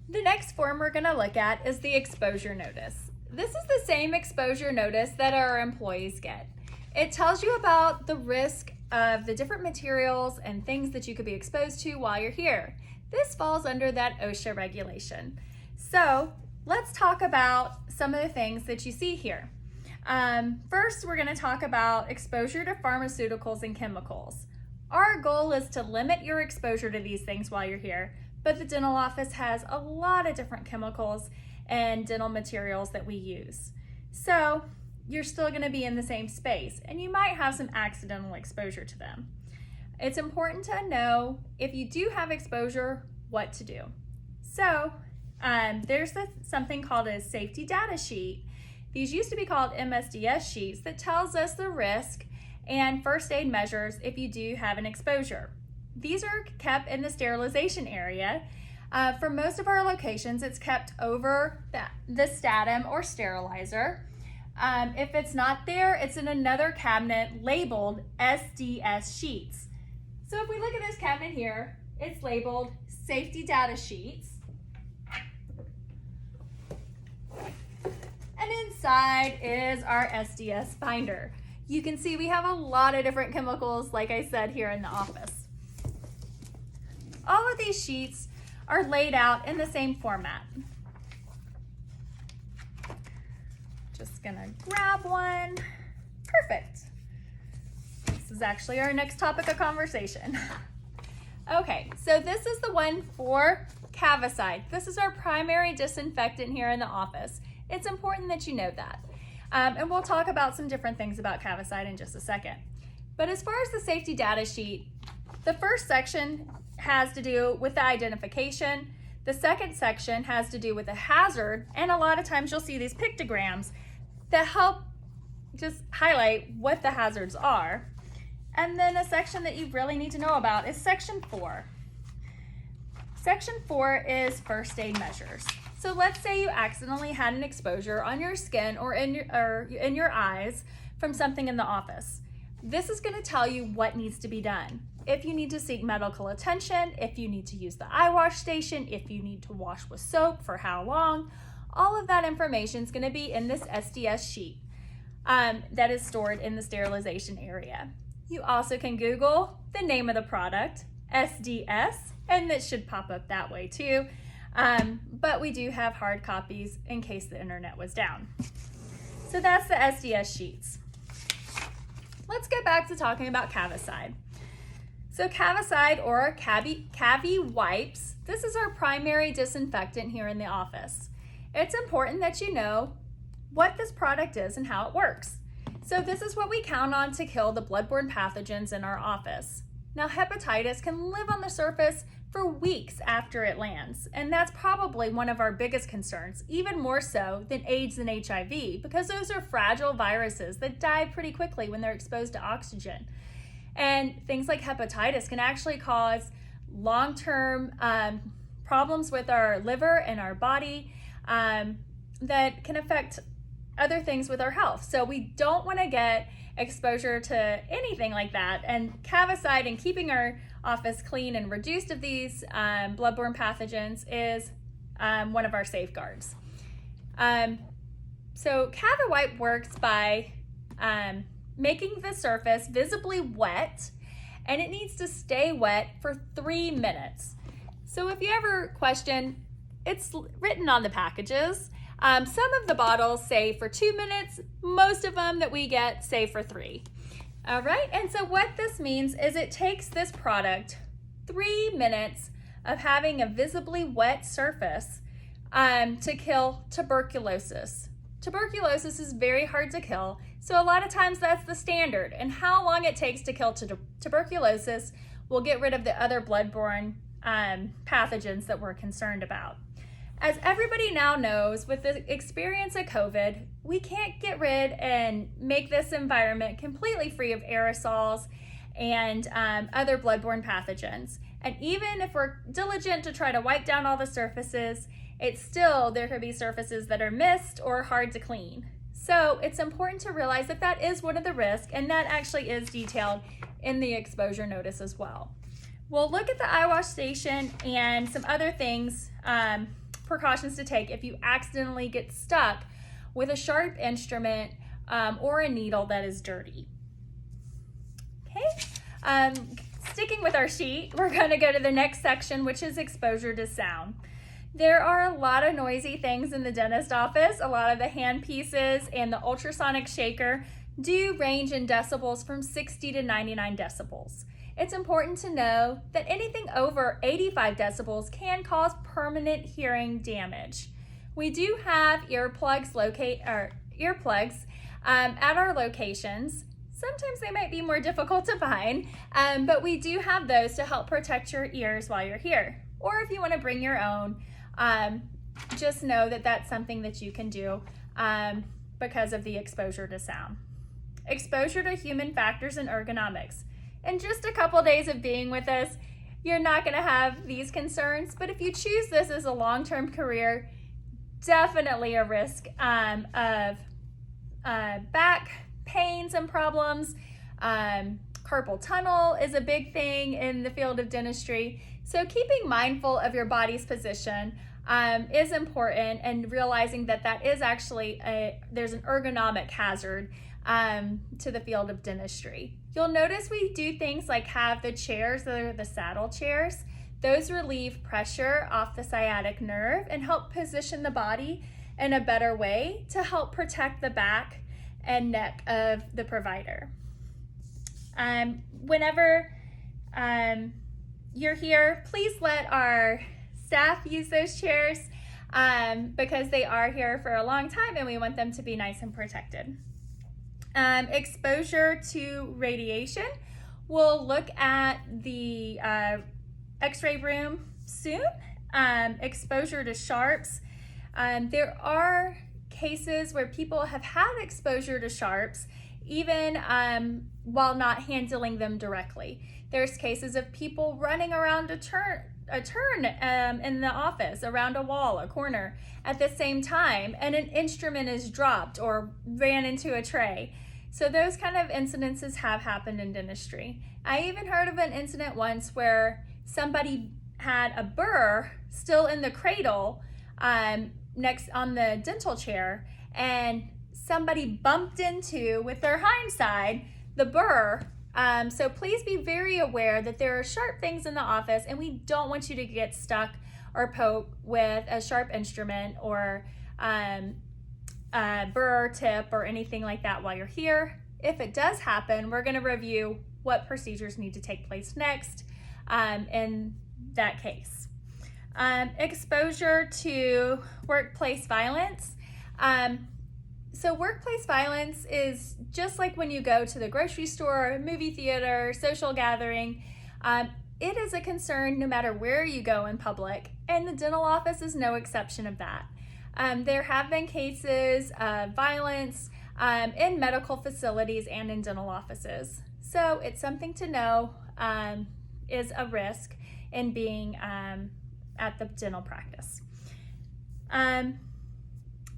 The next form we're going to look at is the exposure notice. This is the same exposure notice that our employees get. It tells you about the risk of the different materials and things that you could be exposed to while you're here. This falls under that OSHA regulation. So let's talk about some of the things that you see here. First, we're going to talk about exposure to pharmaceuticals and chemicals. Our goal is to limit your exposure to these things while you're here, but the dental office has a lot of different chemicals and dental materials that we use. So you're still going to be in the same space and you might have some accidental exposure to them. It's important to know if you do have exposure, what to do. So there's something called a safety data sheet. These used to be called MSDS sheets that tells us the risk and first aid measures if you do have an exposure. These are kept in the sterilization area. For most of our locations, it's kept over the Statim or sterilizer. If it's not there, it's in another cabinet labeled SDS sheets. So if we look at this cabinet here, it's labeled safety data sheets. And inside is our SDS binder. You can see we have a lot of different chemicals, like I said, here in the office. All of these sheets are laid out in the same format. Just gonna grab one. Perfect. This is actually our next topic of conversation. Okay, so this is the one for Cavicide. This is our primary disinfectant here in the office. It's important that you know that. And we'll talk about some different things about Cavicide in just a second. But as far as the safety data sheet, the first section has to do with the identification. The second section has to do with the hazard, and a lot of times you'll see these pictograms that help just highlight what the hazards are. And then a section that you really need to know about is section 4. Section 4 is first aid measures. So let's say you accidentally had an exposure on your skin or in your eyes from something in the office. This is going to tell you what needs to be done. If you need to seek medical attention, if you need to use the eye wash station, if you need to wash with soap, for how long, all of that information is going to be in this SDS sheet that is stored in the sterilization area. You also can Google the name of the product, SDS, and it should pop up that way too. But we do have hard copies in case the internet was down. So that's the SDS sheets. Let's get back to talking about Cavicide. So Cavicide or Cavi wipes, this is our primary disinfectant here in the office. It's important that you know what this product is and how it works. So this is what we count on to kill the bloodborne pathogens in our office. Now hepatitis can live on the surface for weeks after it lands, and that's probably one of our biggest concerns, even more so than AIDS and HIV, because those are fragile viruses that die pretty quickly when they're exposed to oxygen. And things like hepatitis can actually cause long-term problems with our liver and our body that can affect other things with our health. So we don't want to get exposure to anything like that. And Cavicide and keeping our office clean and reduced of these bloodborne pathogens is one of our safeguards. So CaviWipe works by making the surface visibly wet, and it needs to stay wet for 3 minutes. So if you ever question, it's written on the packages. Some of the bottles say for 2 minutes, most of them that we get say for 3. All right, and so what this means is it takes this product 3 minutes of having a visibly wet surface to kill tuberculosis. Tuberculosis is very hard to kill, so a lot of times that's the standard. And how long it takes to kill tuberculosis will get rid of the other bloodborne pathogens that we're concerned about. As everybody now knows, with the experience of COVID, we can't get rid and make this environment completely free of aerosols and other bloodborne pathogens. And even if we're diligent to try to wipe down all the surfaces, there could be surfaces that are missed or hard to clean. So it's important to realize that that is one of the risks, and that actually is detailed in the exposure notice as well. We'll look at the eye wash station and some other things precautions to take if you accidentally get stuck with a sharp instrument or a needle that is dirty. Okay, sticking with our sheet, we're going to go to the next section, which is exposure to sound. There are a lot of noisy things in the dentist office. A lot of the hand pieces and the ultrasonic shaker do range in decibels from 60 to 99 decibels. It's important to know that anything over 85 decibels can cause permanent hearing damage. We do have earplugs at our locations. Sometimes they might be more difficult to find, but we do have those to help protect your ears while you're here. Or if you want to bring your own, just know that that's something that you can do because of the exposure to sound. Exposure to human factors and ergonomics. In just a couple days of being with us, you're not going to have these concerns, but if you choose this as a long-term career, definitely a risk of back pains and problems. Carpal tunnel is a big thing in the field of dentistry. So keeping mindful of your body's position is important, and realizing that that is actually there's an ergonomic hazard to the field of dentistry. You'll notice we do things like have the chairs that are the saddle chairs. Those relieve pressure off the sciatic nerve and help position the body in a better way to help protect the back and neck of the provider. Whenever you're here, please let our staff use those chairs because they are here for a long time and we want them to be nice and protected. Exposure to radiation. We'll look at the x-ray room soon. Exposure to sharps. There are cases where people have had exposure to sharps even while not handling them directly. There's cases of people running around a turn in the office, around a wall, a corner, at the same time, and an instrument is dropped or ran into a tray. So those kind of incidences have happened in dentistry. I even heard of an incident once where somebody had a burr still in the cradle next on the dental chair, and somebody bumped into, with their hind side, the burr. So please be very aware that there are sharp things in the office, and we don't want you to get stuck or poke with a sharp instrument or burr tip or anything like that while you're here. If it does happen, we're going to review what procedures need to take place next in that case. Exposure to workplace violence. So workplace violence is just like when you go to the grocery store, movie theater, social gathering. It is a concern no matter where you go in public, and the dental office is no exception of that. There have been cases of violence in medical facilities and in dental offices. So it's something to know is a risk in being at the dental practice.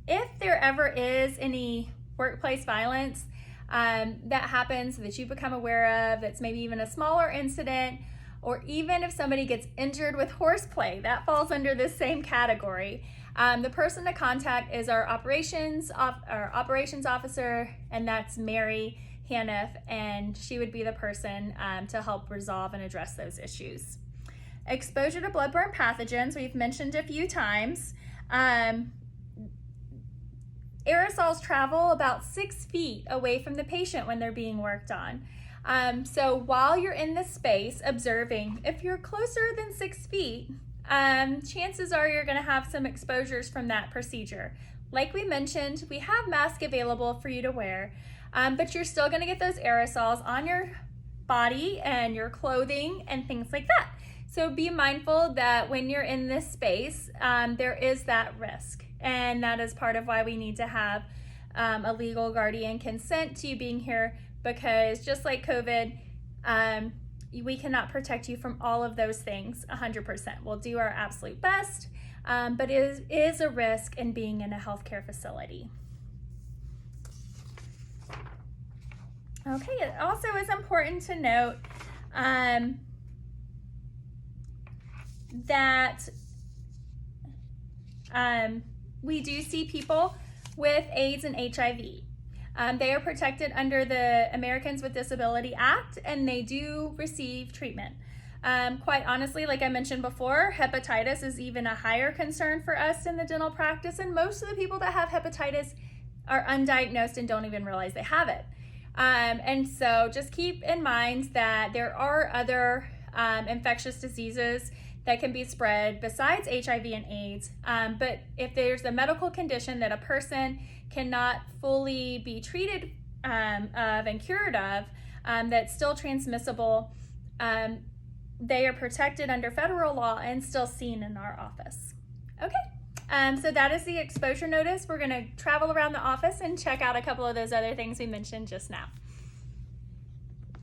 If there ever is any workplace violence that happens that you become aware of, that's maybe even a smaller incident, or even if somebody gets injured with horseplay, that falls under this same category. The person to contact is our operations officer, and that's Mary Haniff, and she would be the person to help resolve and address those issues. Exposure to bloodborne pathogens, we've mentioned a few times. Aerosols travel about 6 feet away from the patient when they're being worked on. So while you're in this space observing, if you're closer than 6 feet, chances are you're going to have some exposures from that procedure. Like we mentioned, we have masks available for you to wear, but you're still going to get those aerosols on your body and your clothing and things like that. So be mindful that when you're in this space, there is that risk. And that is part of why we need to have a legal guardian consent to you being here, because just like COVID, we cannot protect you from all of those things 100%. We'll do our absolute best, but it is a risk in being in a healthcare facility. Okay, it also is important to note that we do see people with AIDS and HIV. They are protected under the Americans with Disability Act, and they do receive treatment. Quite honestly, like I mentioned before, hepatitis is even a higher concern for us in the dental practice, and most of the people that have hepatitis are undiagnosed and don't even realize they have it. And so just keep in mind that there are other infectious diseases that can be spread besides HIV and AIDS. But if there's a medical condition that a person cannot fully be treated of and cured of, that's still transmissible, they are protected under federal law and still seen in our office. Okay, so that is the exposure notice. We're going to travel around the office and check out a couple of those other things we mentioned just now.